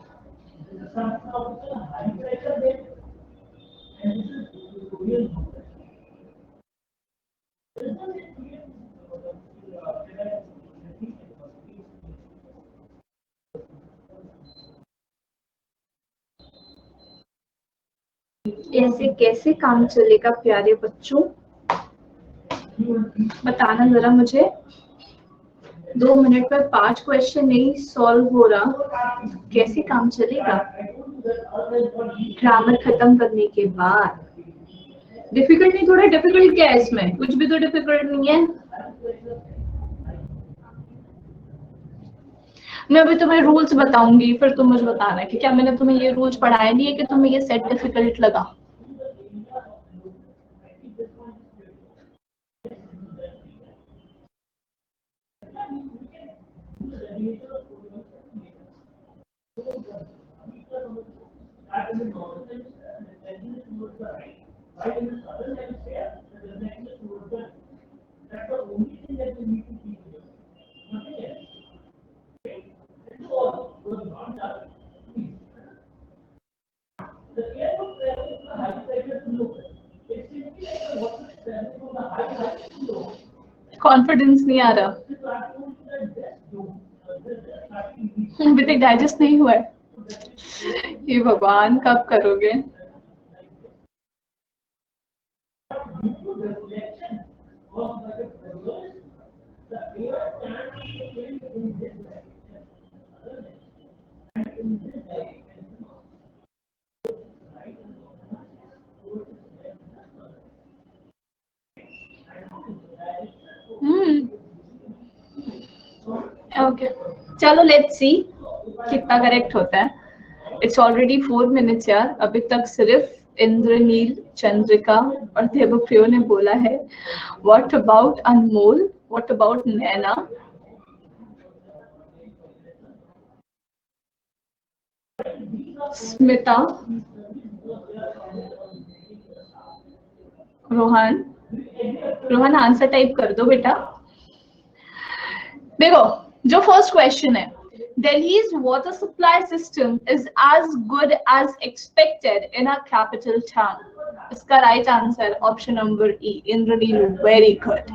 ऐसे कैसे काम चलेगा प्यारे बच्चों, बताना जरा मुझे। 2 मिनट में 5 क्वेश्चन नहीं सॉल्व हो रहा, कैसे काम चलेगा? ग्रामर खत्म करने के बाद डिफिकल्ट नहीं, थोड़ा डिफिकल्ट क्या है इसमें? कुछ भी तो डिफिकल्ट नहीं है। मैं अभी तुम्हें रूल्स बताऊंगी, फिर तुम मुझे बताना कि क्या मैंने तुम्हें ये रूल्स पढ़ाया नहीं है कि तुम्हें ये सेट डिफिकल्ट लगा। कॉन्फिडेंस नहीं आ रहा, अभी तक डाइजेस्ट नहीं हुआ है। ये भगवान कब करोगे? ओके चलो लेट्स सी कितना करेक्ट होता है। इट्स ऑलरेडी 4 मिनट्स यार, अभी तक सिर्फ इंद्रनील, चंद्रिका और देवप्रियो ने बोला है। What about Anmol, what about Naina? Smita, Rohan, Rohan answer type कर दो बेटा। देखो जो फर्स्ट क्वेश्चन है, Delhi's water supply system is as good as expected in a capital town. इसका right answer option number E, Indraneel. Very good,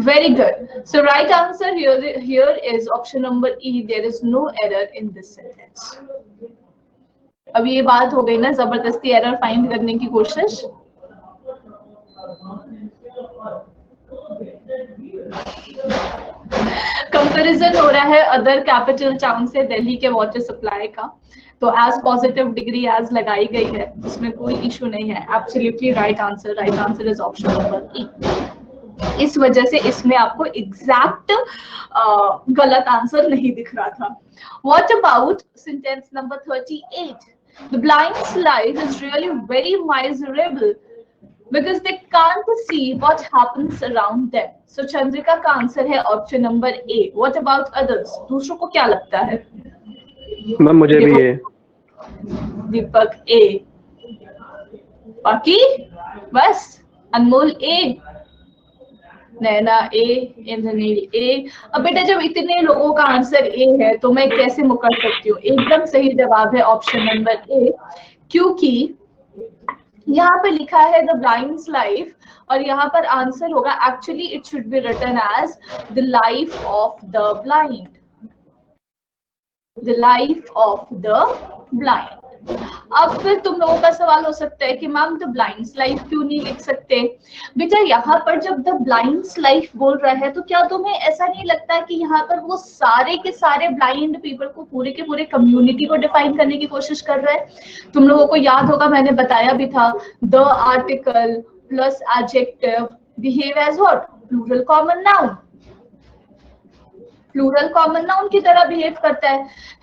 very good. So right answer here is option number E. There is no error in this sentence. अब ये बात हो गई ना जबरदस्ती error find करने की कोशिश। कंपैरिजन हो रहा है अदर कैपिटल टाउन से दिल्ली के वाटर सप्लाई का, तो एज पॉजिटिव डिग्री एज लगाई गई है, इसमें कोई इशू नहीं है। Absolutely right answer is option number ई। इस वजह से इसमें आपको एग्जैक्ट गलत आंसर नहीं दिख रहा था। What about sentence number 38? The blind slide is really very miserable because they can't see what happens around them. So Chandrika का आंसर है option number A. What about others? दूसरों को क्या लगता है? मैम मुझे भी ये दीपक ए, बाकी बस अनमोल ए, नैना ए, इंद्रनील ए। अब बेटा जब इतने लोगों का आंसर ए है तो मैं कैसे मुकर सकती हूँ? एकदम सही जवाब है ऑप्शन नंबर ए, क्योंकि यहाँ पे लिखा है द ब्लाइंड्स लाइफ और यहाँ पर आंसर होगा, actually it should be written as the life of the blind, the life of the blind. अब फिर तुम लोगों का सवाल हो सकता है कि मैम द ब्लाइंड्स लाइफ क्यों नहीं लिख सकते? बेटा यहाँ पर जब द ब्लाइंड्स लाइफ बोल रहा है तो क्या तुम्हें ऐसा नहीं लगता कि यहाँ पर वो सारे के सारे ब्लाइंड पीपल को, पूरे के पूरे कम्युनिटी को डिफाइन करने की कोशिश कर रहा है? तुम लोगों को याद होगा, मैंने बताया भी था, the article plus adjective behave as what? Plural common noun, plural common noun की तरह बिहेव करता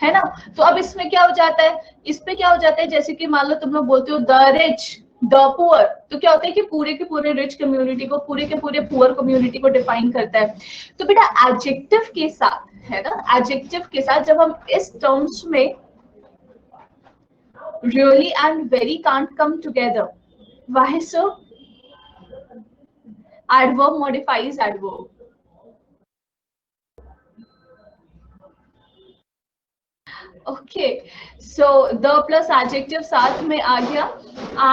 है ना? तो अब इसमें क्या हो जाता है, इस पे क्या हो जाता है, जैसे कि मान लो तुम लोग बोलते हो द रिच, द पुअर, तो क्या होता है कि पूरे के पूरे रिच कम्युनिटी को, पूरे के पूरे पुअर कम्युनिटी को डिफाइन करता है। तो बेटा एडजेक्टिव के साथ, है ना, एडजेक्टिव के साथ जब हम इस टर्म्स में really and very can't come together, why so? Adverb modifies adverb. Okay, so the plus adjective साथ में आ गया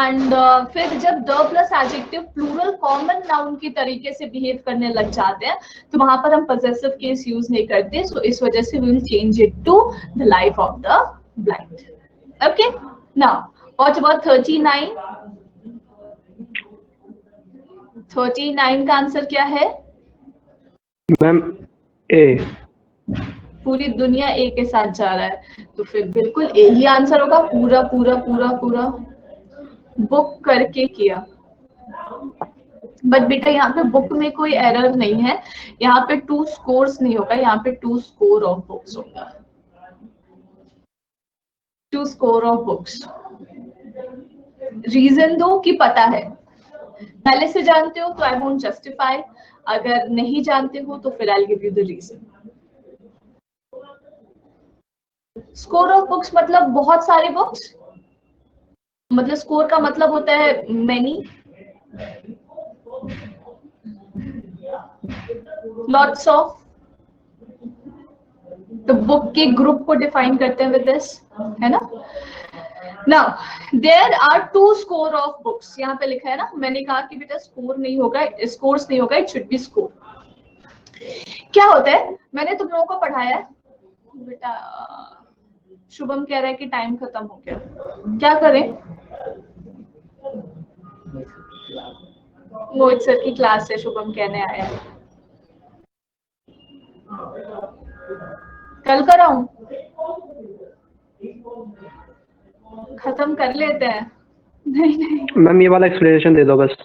एंड फिर जब the plus adjective plural common noun की तरीके से बिहेव करने लग जाते हैं तो वहां पर हम पॉजेसिव केस यूज नहीं करते, सो इस वजह से we will change it to the life of the blind. Okay, now what about 39? 39 का आंसर क्या है मैम? ए। पूरी दुनिया ए के साथ जा रहा है तो फिर बिल्कुल ए ही आंसर होगा। पूरा पूरा पूरा पूरा बुक करके किया, बट बेटा यहाँ पे बुक में कोई एरर नहीं है, यहाँ पे 2 स्कोर्स नहीं होगा, यहाँ पे 2 स्कोर ऑफ बुक्स होगा, 2 स्कोर ऑफ बुक्स। रीजन दो कि पता है, पहले से जानते हो तो आई वोंट जस्टिफाई, अगर नहीं जानते हो तो फिर I give you the reason. Score of books मतलब बहुत सारे बुक्स, मतलब स्कोर का मतलब होता है मेनी, लॉट्स ऑफ, तो बुक के ग्रुप को डिफाइन करते हैं विद दिस, है ना। Now there are 2 score of books, यहाँ पे लिखा है ना, मैंने कहा कि बेटा स्कोर नहीं होगा, स्कोर्स नहीं होगा, इट शुड बी स्कोर। क्या होता है, मैंने तुम लोगों को पढ़ाया है बेटा, शुभम कह रहा है कि टाइम खत्म हो गया, क्या करें? मोहित सर की क्लास है, शुभम कहने आया है, कल कराऊं? खत्म कर लेते हैं। नहीं नहीं मैम ये वाला एक्सप्लेनेशन दे दो बस।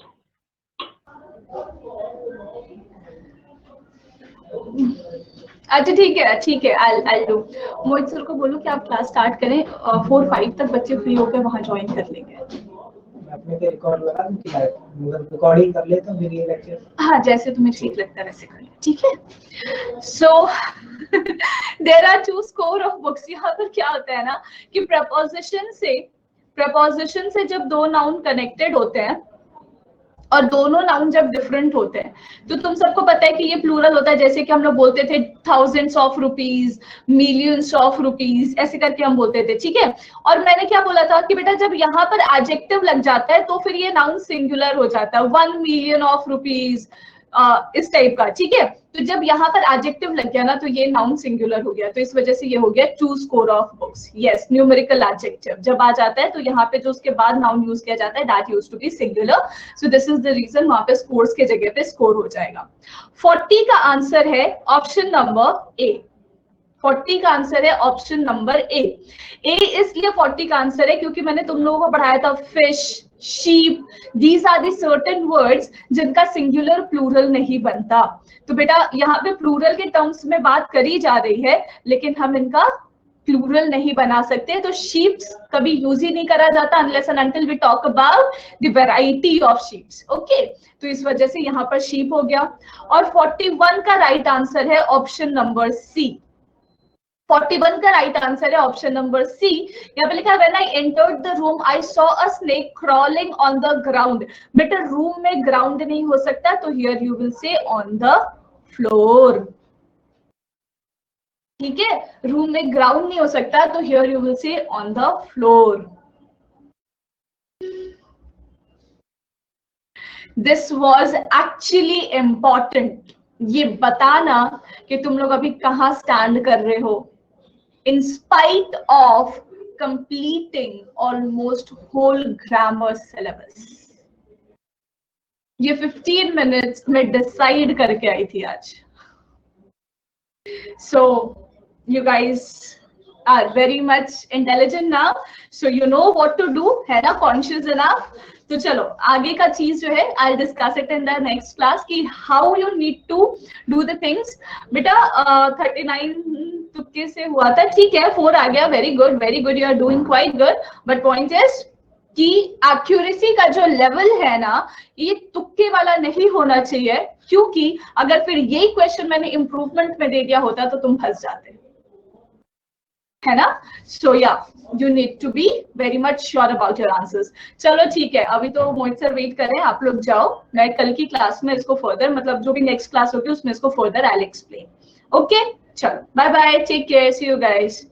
अच्छा ठीक है ठीक है, आई डू। मोहित सर को बोलो कि आप क्लास स्टार्ट करें, 4-5 तक बच्चे फ्री होकर वहां ज्वाइन कर लेंगे। अपने पे रिकॉर्ड लगा दूं कि रिकॉर्डिंग कर लेता हूं, फिर ये लेक्चर। हाँ, जैसे तुम्हें ठीक लगता है वैसे कर ले, ठीक है। So there are 2 score of books. यहाँ पर क्या होता है ना कि प्रपोजिशन से जब 2 नाउन कनेक्टेड होते हैं और दोनों नाउन जब डिफरेंट होते हैं तो तुम सबको पता है कि ये प्लूरल होता है, जैसे कि हम लोग बोलते थे thousands of rupees, millions of rupees, ऐसे करके हम बोलते थे, ठीक है। और मैंने क्या बोला था कि बेटा जब यहाँ पर एडजेक्टिव लग जाता है तो फिर ये नाउन सिंगुलर हो जाता है, 1 मिलियन ऑफ रुपीज, इस टाइप का, ठीक है। तो जब यहाँ पर एडजेक्टिव लग गया ना तो ये नाउन सिंगुलर हो गया, तो इस वजह से ये हो गया 2 score of books. Yes, numerical adjective जब आ जाता है तो यहाँ पे जो उसके बाद नाउन यूज किया जाता है that used to be singular, so this is the reason वहां पे स्कोर्स के जगह पे स्कोर हो जाएगा। 40 का आंसर है ऑप्शन नंबर ए। 40 का आंसर है ऑप्शन नंबर ए। ए इसलिए 40 का आंसर है क्योंकि मैंने तुम लोगों को पढ़ाया था fish, sheep, these are the certain words जिनका सिंगुलर प्लूरल नहीं बनता। तो बेटा यहाँ पे प्लूरल के टर्म्स में बात करी जा रही है लेकिन हम इनका प्लूरल नहीं बना सकते, तो शीप्स कभी यूज ही नहीं करा जाता unless and until we talk about the variety of sheeps. Okay, तो इस वजह से यहाँ पर शीप हो गया। और 41 का राइट आंसर है ऑप्शन नंबर सी। 41 का राइट आंसर है ऑप्शन नंबर सी। यहाँ पे लिखा है when I entered the room I saw a snake crawling on the ground. बेटा रूम में ग्राउंड नहीं हो सकता, तो here you will say on the floor. ठीक है, रूम में ग्राउंड नहीं हो सकता, तो here you will say on the floor. This was actually important, ये बताना कि तुम लोग अभी कहां स्टैंड कर रहे हो in spite of completing almost whole grammar syllabus। ये 15 minutes में डिसाइड करके आई थी आज। So you guys are very much intelligent now, so you know what to do, है ना, conscious enough। तो चलो आगे का चीज जो है I'll discuss it in the next class कि how you need to do the things। बेटा 39 तुक्के से हुआ था, ठीक है, 4 आ गया, very good, you are doing quite good, but point is कि एक्यूरेसी का जो लेवल है ना, ये तुक्के वाला नहीं होना चाहिए, क्योंकि अगर फिर यही क्वेश्चन मैंने इंप्रूवमेंट में दे दिया होता तो तुम फंस जाते, है ना। सो या you need to be very much sure about your answers. चलो ठीक है, अभी तो मोहित सर वेट कर रहे हैं, आप लोग जाओ, मैं कल की क्लास में इसको फर्दर, मतलब जो भी नेक्स्ट क्लास होगी उसमें इसको further I will explain. Okay, चलो bye bye, take care, see you guys.